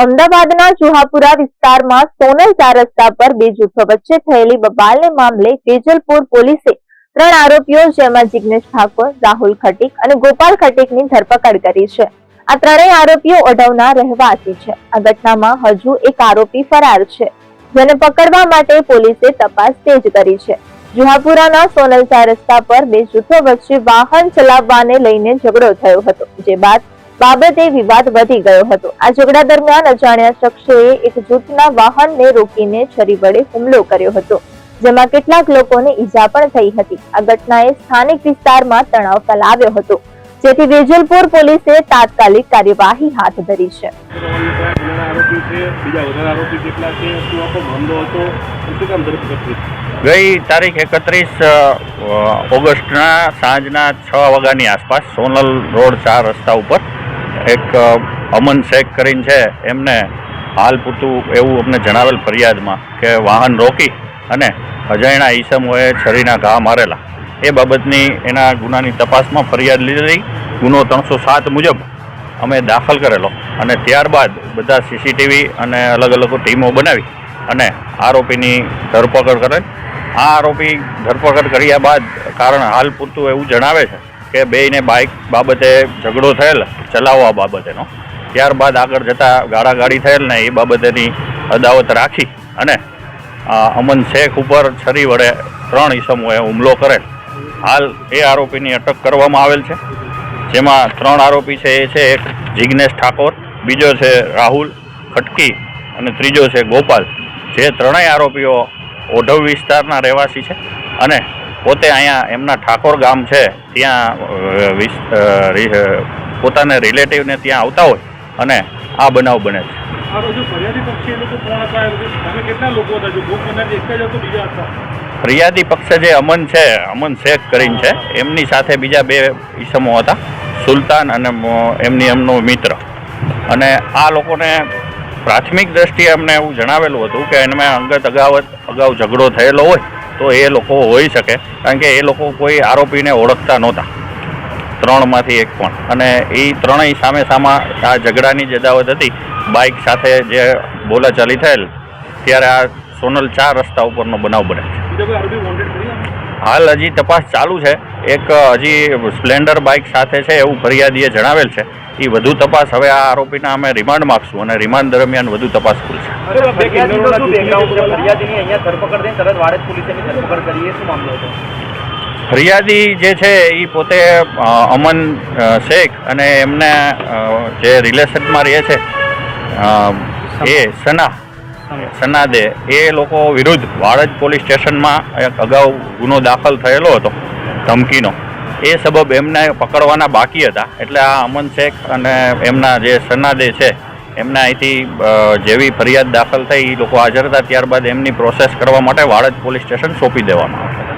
અમદાવાદના જુહાપુરા વિસ્તારમાં સોનલ 4 રસ્તા પર બે જૂથો વચ્ચે થયેલી બબાલને મામલે વેજલપુર પોલીસે 3 આરોપીઓ જેમાં જિગ્નેશ ઠાકોર, રાહુલ ખટીક અને ગોપાલ ખટીકની ધરપકડ કરી છે। આ ત્રણેય આરોપીઓ ઓઢવના રહેવાસી છે। આ ઘટનામાં હજુ એક આરોપી ફરાર છે, જેને પકડવા માટે પોલીસે તપાસ તેજ કરી છે। જુહાપુરાના સોનલ 4 રસ્તા પર બે જૂથો વચ્ચે વાહન ચલાવવાને લઈને ઝઘડો થયો હતો, જે બાબતે વિવાદ વધી ગયો હતો। આ ઝઘડા દરમિયાન અજાણ્યા શખ્સોએ એક જૂથના વાહનને રોકીને છરી વડે હુમલો કર્યો હતો, જેમાં કેટલાક લોકોને ઈજા પણ થઈ હતી। આ ઘટનાએ સ્થાનિક વિસ્તારમાં તણાવ ફેલાવ્યો હતો, જેથી વેજલપુર પોલીસે તાત્કાલિક કાર્યવાહી હાથ ધરી છે। ગઈ તારીખ 31 ઓગસ્ટના સાંજના 6 વાગ્યાની આસપાસ સોનલ રોડ 4 રસ્તા ઉપર એક અમન શેખ કરીને છે, એમને હાલ પૂરતું એવું અમને જણાવેલ ફરિયાદમાં કે વાહન રોકી અને અજાણ્યા ઈસમોએ છરીના ઘા મારેલા, એ બાબતની એના ગુનાની તપાસમાં ફરિયાદ લીધેલી। ગુનો 307 મુજબ અમે દાખલ કરેલો અને ત્યારબાદ બધા સીસીટીવી અને અલગ અલગ ટીમો બનાવી અને આરોપીની ધરપકડ કરેલ। આ આરોપી ધરપકડ કર્યા બાદ કારણ હાલ પૂરતું એવું જણાવે છે કે બેયને બાઇક બાબતે ઝઘડો થયેલ ચલાવવા બાબતેનો, ત્યારબાદ આગળ જતાં ગાળાગાળી થયેલ ને એ બાબતેની અદાવત રાખી અને અમન શેખ ઉપર છરી વડે 3 ઈસમોએ હુમલો કરેલ। હાલ એ આરોપીની અટક કરવામાં આવેલ છે, જેમાં 3 આરોપી છે એ છે એક જિગ્નેશ ઠાકોર, બીજો છે રાહુલ ખટકી અને ત્રીજો છે ગોપાલ, જે ત્રણેય આરોપીઓ ઓઢવ વિસ્તારના રહેવાસી છે અને પોતે અહીંયા એમના ઠાકોર ગામ છે ત્યાં પોતાના રિલેટિવને ત્યાં આવતા હોય અને આ બનાવ બને છે। ફરિયાદી પક્ષે જે અમન છે, અમન શેખ કરીને છે, એમની સાથે બીજા 2 ઈસમો હતા, સુલતાન અને એમનો મિત્ર। અને આ લોકોને પ્રાથમિક દ્રષ્ટિએ અમને એવું જણાવેલું હતું કે એમાં અંગત અગાઉ ઝઘડો થયેલો હોય તો એ લોકો હોઈ શકે, કારણ કે એ લોકો કોઈ આરોપીને ઓળખતા નહોતા, 3માંથી એક પણ, અને એ ત્રણેય સામે સામા આ ઝઘડાની જ અદાવત હતી। બાઇક સાથે જે બોલાચાલી થયેલ ત્યારે આ સોનલ 4 રસ્તા ઉપરનો બનાવ બને છે। હાલ હજી તપાસ ચાલુ છે। એક હજી સ્પ્લેન્ડર બાઇક સાથે છે એવું ફરિયાદીએ જણાવેલ છે। એ વધુ તપાસ હવે આ આરોપીના અમે રિમાન્ડ માગશું અને રિમાન્ડ દરમિયાન વધુ તપાસ ખુલશે। ફરિયાદી જે છે એ પોતે અમન શેખ અને એમને જે રિલેશનમાં રહે છે એ સનાદે, એ લોકો વિરુદ્ધ વાડજ પોલીસ સ્ટેશનમાં એક અગાઉ ગુનો દાખલ થયેલો હતો ધમકીનો, એ સબબ એમને પકડવાના બાકી હતા। એટલે આ અમન શેખ અને એમના જે સનાદે છે એમને અહીંથી જેવી ફરિયાદ દાખલ થઈ એ લોકો હાજર હતા, ત્યારબાદ એમની પ્રોસેસ કરવા માટે વાડજ પોલીસ સ્ટેશન સોંપી દેવામાં આવશે।